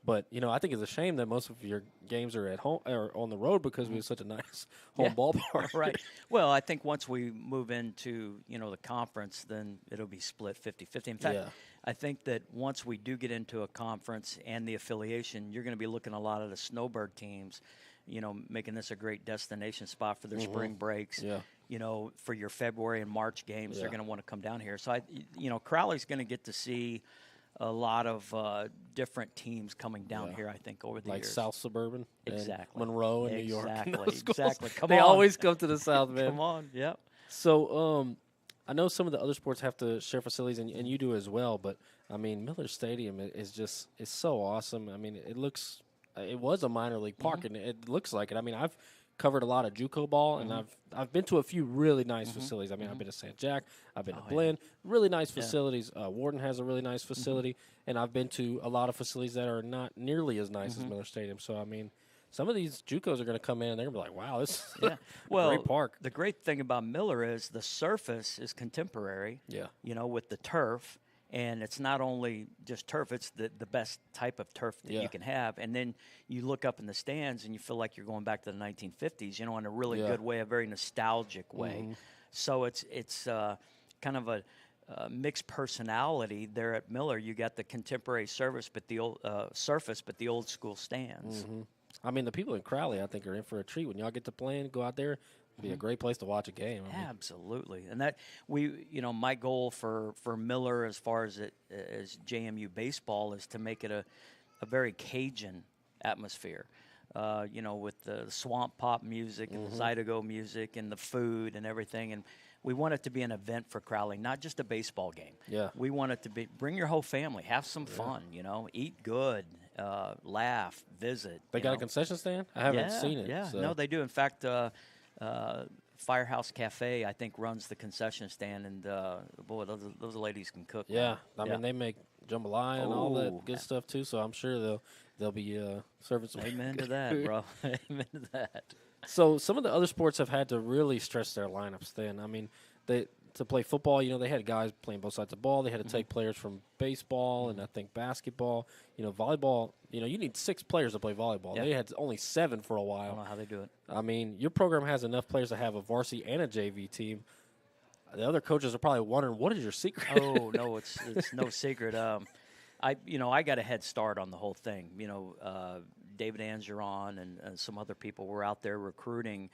But, I think it's a shame that most of your games are at home or on the road because we have such a nice home ballpark. Right. Well, I think once we move into, the conference, then it'll be split 50-50. In fact, I think that once we do get into a conference and the affiliation, you're going to be looking at a lot of the snowbird teams, making this a great destination spot for their spring breaks. Yeah. For your February and March games, they're going to want to come down here. So, Crowley's going to get to see a lot of different teams coming down here, I think, over the years. Like South Suburban. Exactly. And Monroe in New York. Exactly. Come they on. always come to the South, man. Come on. Yep. So, I know some of the other sports have to share facilities, and you do as well. But I mean, Miller Stadium is so awesome. I mean, it was a minor league park, and it looks like it. I mean, I've covered a lot of JUCO ball, and I've been to a few really nice facilities. I mean, I've been to St. Jack, I've been to Blinn, really nice facilities. Warden has a really nice facility, and I've been to a lot of facilities that are not nearly as nice as Miller Stadium. So, I mean, some of these JUCOs are going to come in and they're going to be like, wow, this is a great park. The great thing about Miller is the surface is contemporary, with the turf. And it's not only just turf, it's the best type of turf that you can have. And then you look up in the stands and you feel like you're going back to the 1950s, in a really good way, a very nostalgic way. So it's kind of a mixed personality there at Miller. You got the contemporary surface, but the old school stands. I mean, the people in Crowley, I think, are in for a treat. When y'all get to playing, go out there. Be a great place to watch a game. I mean. Absolutely, and that my goal for Miller as far as JMU baseball is to make it a very Cajun atmosphere. With the swamp pop music and the Zydeco music and the food and everything, and we want it to be an event for Crowley, not just a baseball game. Yeah, we want it to be bring your whole family, have some fun. Eat good, laugh, visit. They got a concession stand? I haven't seen it. Yeah, so. No, they do. In fact. Firehouse Cafe, I think, runs the concession stand, and boy, those ladies can cook. Yeah, I mean, they make jambalaya and all that good stuff too. So I'm sure they'll be serving some. Amen to that, bro. Amen to that. So some of the other sports have had to really stretch their lineups thin. I mean, to play football, they had guys playing both sides of the ball. They had to take players from baseball and I think basketball. Volleyball, you need 6 players to play volleyball. Yeah. They had only 7 for a I don't while. know how they do it. I mean, your program has enough players to have a varsity and a JV team. The other coaches are probably wondering, what is your secret? Oh no, it's no secret. I got a head start on the whole thing. David Angeron and some other people were out there recruiting,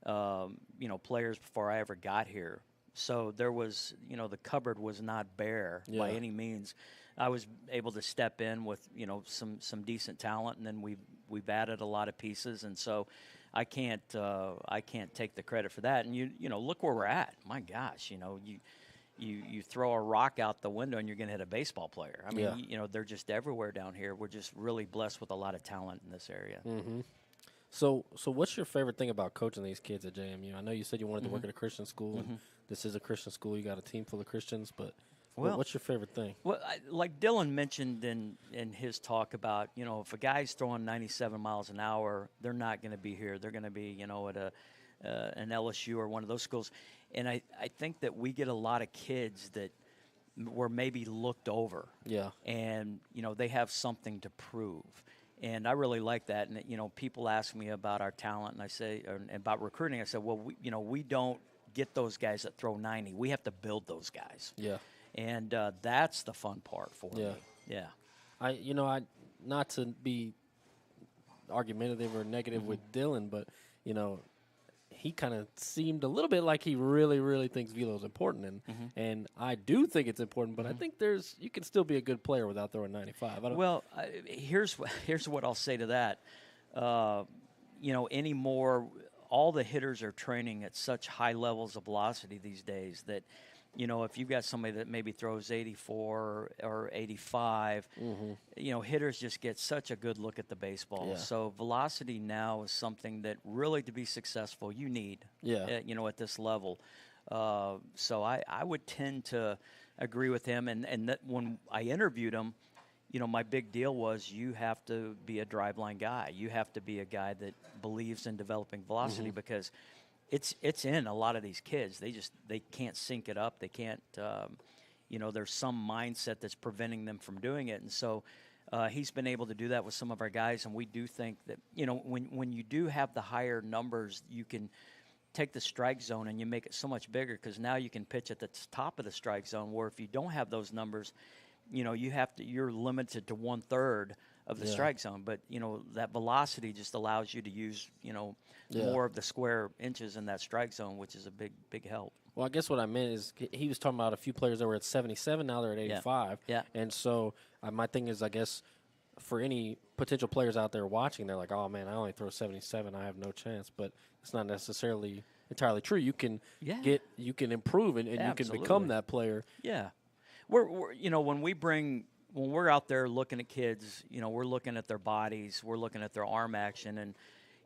players before I ever got here. So there was, the cupboard was not bare by Yeah. any means. I was able to step in with, some decent talent, and then we've added a lot of pieces, and so I can't take the credit for that. And look where we're at. My gosh, you throw a rock out the window and you're going to hit a baseball player. I mean, Yeah. they're just everywhere down here. We're just really blessed with a lot of talent in this area. So what's your favorite thing about coaching these kids at JMU? I know you said you wanted to work at a Christian school, and this is a Christian school. You got a team full of Christians, but Well- what's your favorite thing? Well, like Dylan mentioned in his talk about, if a guy's throwing 97 miles an hour, they're not going to be here. They're going to be, at an LSU or one of those schools. And I think that we get a lot of kids that were maybe looked over. Yeah. And, they have something to prove. And I really like that. And, people ask me about our talent, and I say, or about recruiting, I said, well, we don't get those guys that throw 90. We have to build those guys. Yeah. And that's the fun part for me. Yeah. I not to be argumentative or negative with Dylan, but he kind of seemed a little bit like he really, really thinks velo is important, and I do think it's important. But I think you can still be a good player without throwing 95. Well, here's what I'll say to that. Anymore, all the hitters are training at such high levels of velocity these days that, if you've got somebody that maybe throws 84 or 85, hitters just get such a good look at the baseball. Yeah. So velocity now is something that really, to be successful, you need. Yeah. At this level. So I would tend to agree with him. And that when I interviewed him, my big deal was you have to be a driveline guy. You have to be a guy that believes in developing velocity because it's in a lot of these kids. They can't sync it up. They can't, there's some mindset that's preventing them from doing it. And so he's been able to do that with some of our guys. And we do think that, when you do have the higher numbers, you can take the strike zone and you make it so much bigger because now you can pitch at the top of the strike zone, where if you don't have those numbers, you're limited to 1/3 of the strike zone. But, that velocity just allows you to use, more of the square inches in that strike zone, which is a big help. Well, I guess what I meant is he was talking about a few players that were at 77, now they're at 85. Yeah. And so my thing is, I guess, for any potential players out there watching, they're like, oh, man, I only throw 77. I have no chance. But it's not necessarily entirely true. You can you can improve and you can become that player. Yeah. We're when we're out there looking at kids, we're looking at their bodies, we're looking at their arm action. And,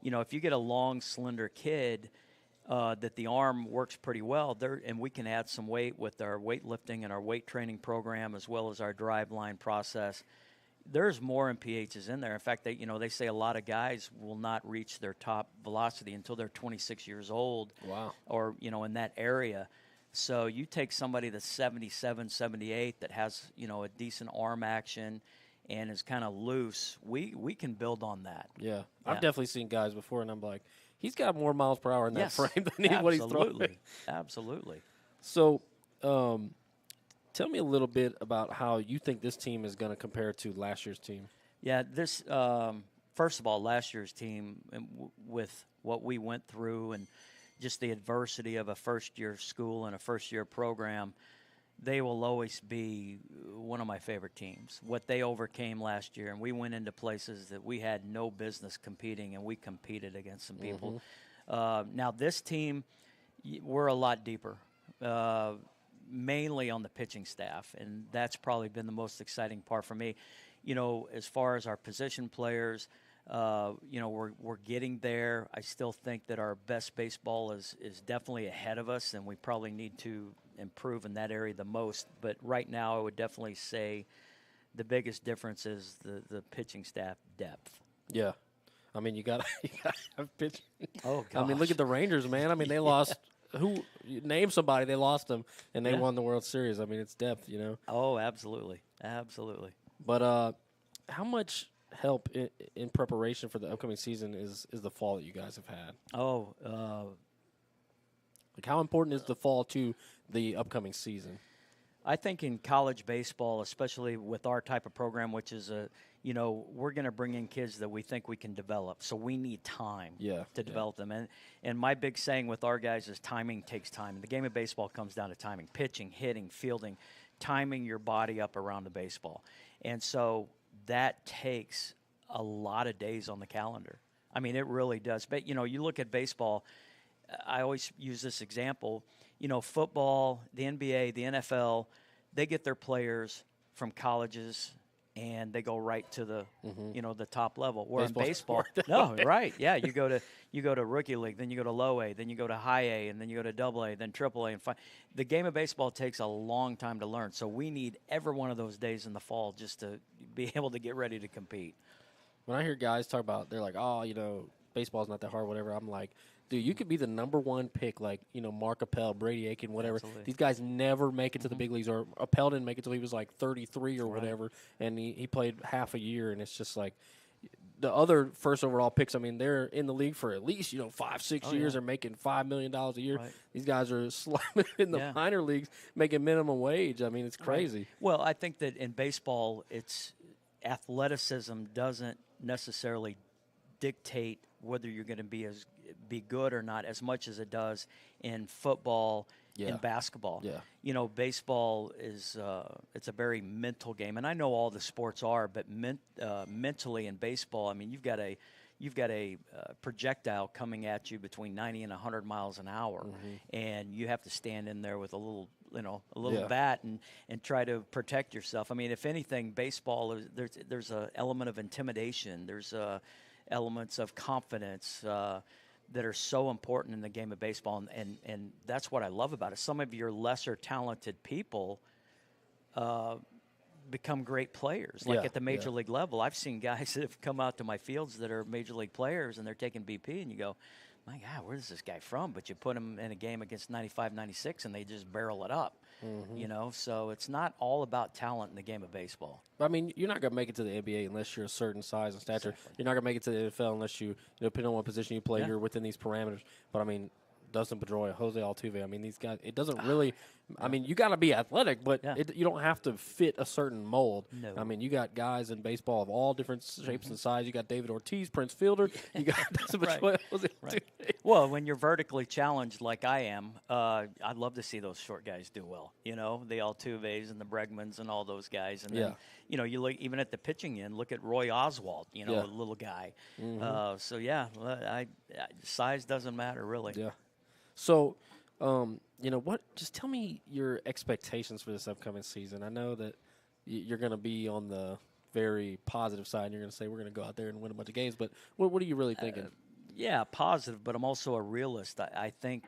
if you get a long, slender kid that the arm works pretty well, and we can add some weight with our weightlifting and our weight training program as well as our drive line process, there's more MPHs in there. In fact, they say a lot of guys will not reach their top velocity until they're 26 years old. Wow. Or, in that area. So you take somebody that's 77, 78 that has, a decent arm action and is kind of loose, we can build on that. Yeah. I've definitely seen guys before, and I'm like, he's got more miles per hour in that frame than what he's throwing. Absolutely. So tell me a little bit about how you think this team is going to compare to last year's team. Yeah, this first of all, last year's team, with what we went through and just the adversity of a first-year school and a first-year program, they will always be one of my favorite teams. What they overcame last year, and we went into places that we had no business competing, and we competed against some people. Now, this team, we're a lot deeper, mainly on the pitching staff, and that's probably been the most exciting part for me. As far as our position players, we're getting there. I still think that our best baseball is definitely ahead of us, and we probably need to improve in that area the most. But right now, I would definitely say the biggest difference is the pitching staff depth. Yeah. I mean, you got to have pitching. Oh, gosh. I mean, look at the Rangers, man. I mean, they lost you name somebody, they lost them and they Yeah. won the World Series. I mean, it's depth, you know. Oh, absolutely, absolutely. But how much help in preparation for the upcoming season is the fall that you guys have had? Oh, Like, how important is the fall to the upcoming season? I think in college baseball, especially with our type of program, which is we're going to bring in kids that we think we can develop. So we need time to develop them. And my big saying with our guys is timing takes time. The game of baseball comes down to timing, pitching, hitting, fielding, timing your body up around the baseball. And so that takes a lot of days on the calendar. I mean, it really does. But, you look at baseball, I always use this example. Football, the NBA, the NFL, they get their players from colleges and they go right to the the top level. Where in baseball, no, right? Yeah, you go to rookie league, then you go to low A, then you go to high A, and then you go to double A, then triple A, and the game of baseball takes a long time to learn. So we need every one of those days in the fall just to be able to get ready to compete. When I hear guys talk about, they're like, oh, baseball's not that hard, whatever. I'm like, dude, you could be the number one pick, like, Mark Appel, Brady Aiken, whatever. Absolutely. These guys never make it to the big leagues, or Appel didn't make it till he was like 33 or whatever, and he played half a year, and it's just like the other first overall picks, I mean, they're in the league for at least, 5-6 years. They're making $5 million a year. Right. These guys are slumming in the minor leagues, making minimum wage. I mean, it's crazy. Right. Well, I think that in baseball, it's athleticism doesn't necessarily dictate whether you're going to be good or not as much as it does in football and basketball. Yeah. Baseball is it's a very mental game, and I know all the sports are, but mentally in baseball, I mean, you've got a projectile coming at you between 90 and 100 miles an hour, and you have to stand in there with a little bat and try to protect yourself. I mean, if anything, baseball there's a element of intimidation. There's elements of confidence that are so important in the game of baseball, and that's what I love about it. Some of your lesser talented people become great players, like at the major league level. I've seen guys that have come out to my fields that are major league players, and they're taking BP, and you go, my God, where's this guy from? But you put them in a game against 95, 96, and they just barrel it up. So it's not all about talent in the game of baseball. I mean, you're not going to make it to the NBA unless you're a certain size and stature. Exactly. You're not going to make it to the NFL unless depending on what position you play, you're within these parameters. But, I mean, Dustin Pedroia, Jose Altuve, I mean, these guys, it doesn't really – I mean, you got to be athletic, but you don't have to fit a certain mold. No. I mean, you got guys in baseball of all different shapes and sizes. You got David Ortiz, Prince Fielder. You got Dustin Pedroia, Jose Altuve. Well, when you're vertically challenged like I am, I'd love to see those short guys do well. The Altuves and the Bregmans and all those guys. And then, you look even at the pitching end. Look at Roy Oswalt. A little guy. Size doesn't matter really. Yeah. So, what? Just tell me your expectations for this upcoming season. I know that you're going to be on the very positive side. And you're going to say we're going to go out there and win a bunch of games. But what are you really thinking? Positive, but I'm also a realist. I think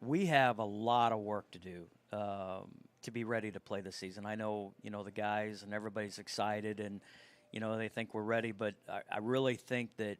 we have a lot of work to do to be ready to play this season. I know, the guys and everybody's excited and, they think we're ready, but I really think that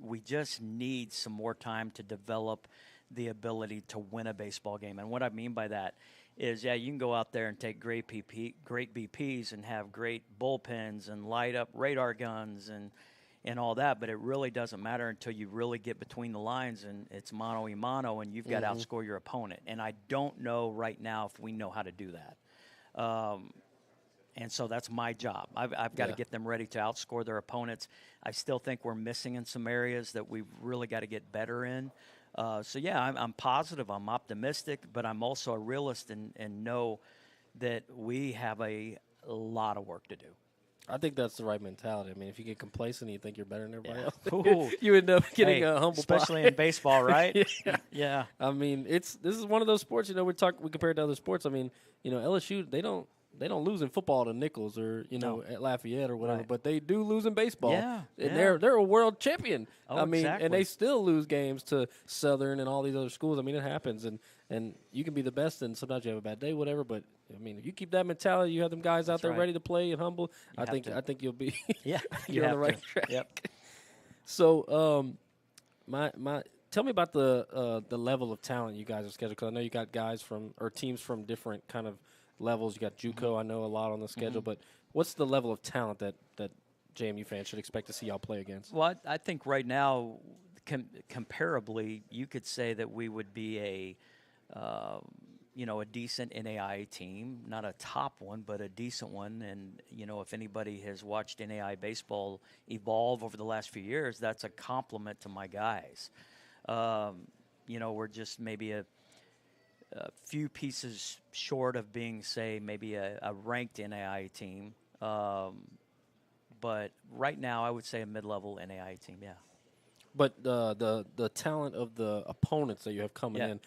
we just need some more time to develop the ability to win a baseball game. And what I mean by that is, you can go out there and take great BPs and have great bullpens and light up radar guns and all that, but it really doesn't matter until you really get between the lines and it's mano a mano and you've got to outscore your opponent. And I don't know right now if we know how to do that. And so that's my job. I've got to get them ready to outscore their opponents. I still think we're missing in some areas that we've really got to get better in. I'm positive. I'm optimistic, but I'm also a realist and know that we have a lot of work to do. I think that's the right mentality. I mean, if you get complacent and you think you're better than everybody Ooh. else, you end up getting a humble especially pie. in baseball, right? Yeah. I mean, this is one of those sports. We compare it to other sports. I mean, LSU they don't lose in football to Nichols or at Lafayette or whatever, but they do lose in baseball. And they're a world champion. I mean, exactly. and they still lose games to Southern and all these other schools. I mean, it happens, and you can be the best, and sometimes you have a bad day, whatever. But I mean, if you keep that mentality, you have them guys out there ready to play and humble. I think you'll be you're on the right track. Yep. So, my tell me about the level of talent you guys are scheduled. Because I know you got guys from or teams from different kind of levels. You got JUCO, I know a lot on the schedule. But what's the level of talent that JMU fans should expect to see y'all play against? Well, I think right now, comparably, you could say that we would be a decent NAI team, not a top one, but a decent one. And, if anybody has watched NAI baseball evolve over the last few years, that's a compliment to my guys. We're just maybe a few pieces short of being, say, maybe a ranked NAI team. But right now, I would say a mid-level NAI team, yeah. But the talent of the opponents that you have coming in,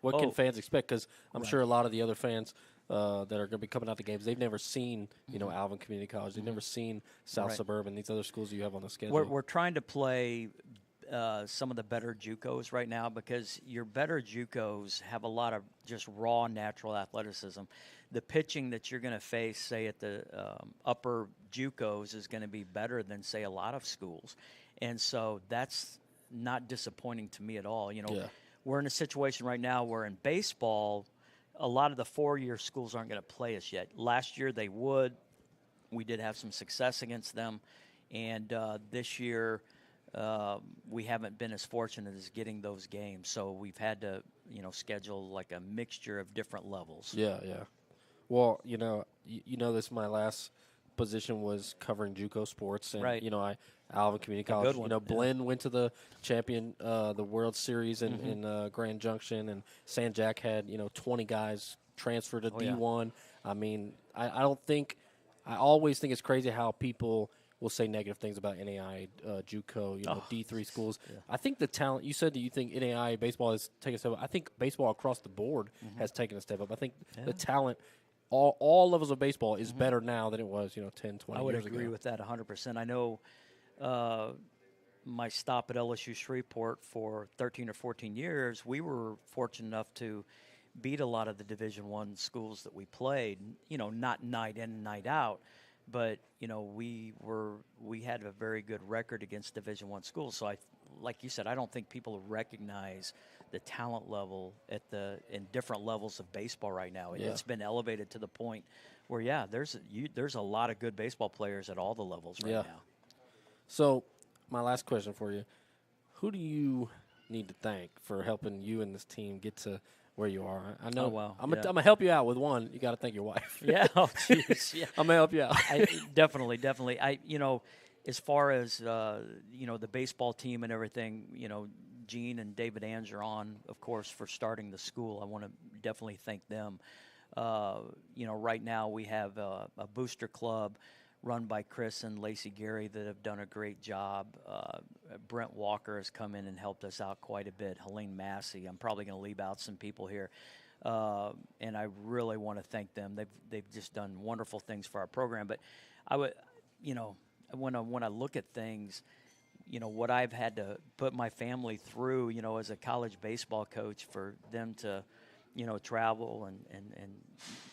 what can fans expect? Because I'm sure a lot of the other fans that are going to be coming out to games, they've never seen Alvin Community College, they've never seen South Suburban, these other schools you have on the schedule. We're trying to play some of the better JUCOs right now because your better JUCOs have a lot of just raw natural athleticism. The pitching that you're going to face, say at the upper JUCOs, is going to be better than say a lot of schools. And so that's not disappointing to me at all. We're in a situation right now where in baseball, a lot of the 4-year schools aren't going to play us yet. Last year they would. We did have some success against them. And this year we haven't been as fortunate as getting those games. So we've had to, schedule like a mixture of different levels. Yeah. Well, this my last position was covering JUCO sports, and Alvin Community College. Blinn went to the the World Series in Grand Junction, and San Jack had 20 guys transferred to D1. I mean, I always think it's crazy how people will say negative things about NAI, JUCO, D3 schools. Yeah. I think the talent, you said that you think NAI baseball has taken a step up. I think baseball across the board has taken a step up. I think the talent, all levels of baseball is better now than it was, 10, 20 years ago. I would agree with that 100%. I know my stop at LSU Shreveport for 13 or 14 years, we were fortunate enough to beat a lot of the Division I schools that we played, not night in, night out. But we had a very good record against Division I schools. So like you said, I don't think people recognize the talent level in different levels of baseball right now. Yeah. It's been elevated to the point where there's a lot of good baseball players at all the levels right now. So my last question for you: who do you need to thank for helping you and this team get to where you are? I know. Oh, wow. I'm gonna help you out with one. You got to thank your wife. Yeah. Oh, jeez. Yeah. I'm gonna help you out. Definitely. As far as the baseball team and everything, Gene and David Angeron, of course, for starting the school. I want to definitely thank them. Right now we have a booster club run by Chris and Lacey Gary that have done a great job. Brent Walker has come in and helped us out quite a bit. Helene Massey. I'm probably going to leave out some people here. And I really want to thank them. They've just done wonderful things for our program. But I would, when I look at things, what I've had to put my family through, as a college baseball coach, for them to, travel and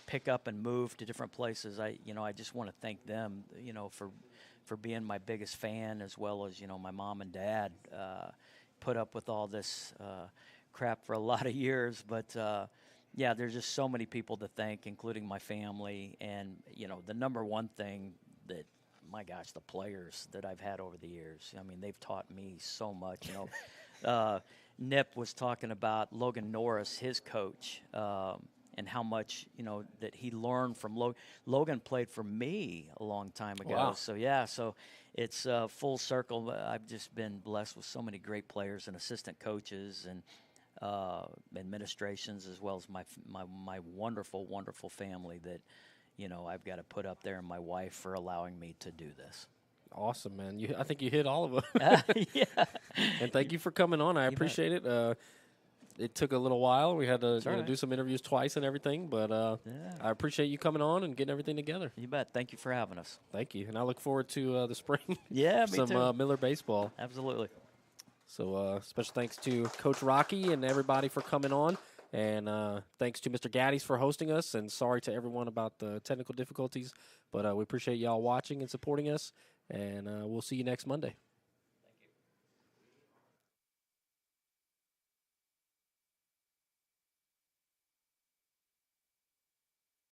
pick up and move to different places. I just want to thank them, for being my biggest fan, as well as, my mom and dad put up with all this crap for a lot of years. But, there's just so many people to thank, including my family. And, the number one thing that, my gosh, the players that I've had over the years. I mean, they've taught me so much. Nip was talking about Logan Norris, his coach, and how much, that he learned from Logan. Logan played for me a long time ago. Wow. So it's full circle. I've just been blessed with so many great players and assistant coaches and administrations, as well as my wonderful, wonderful family that, I've got to put up there, and my wife for allowing me to do this. Awesome, man. I think you hit all of them. Yeah. And thank you for coming on. I appreciate it. It took a little while. We had to do some interviews twice and everything, but I appreciate you coming on and getting everything together. You bet. Thank you for having us. Thank you. And I look forward to the spring. Yeah, me some too. Miller baseball. Absolutely. So special thanks to Coach Rocky and everybody for coming on. And thanks to Mr. Gaddies for hosting us. And sorry to everyone about the technical difficulties. But we appreciate y'all watching and supporting us. And we'll see you next Monday.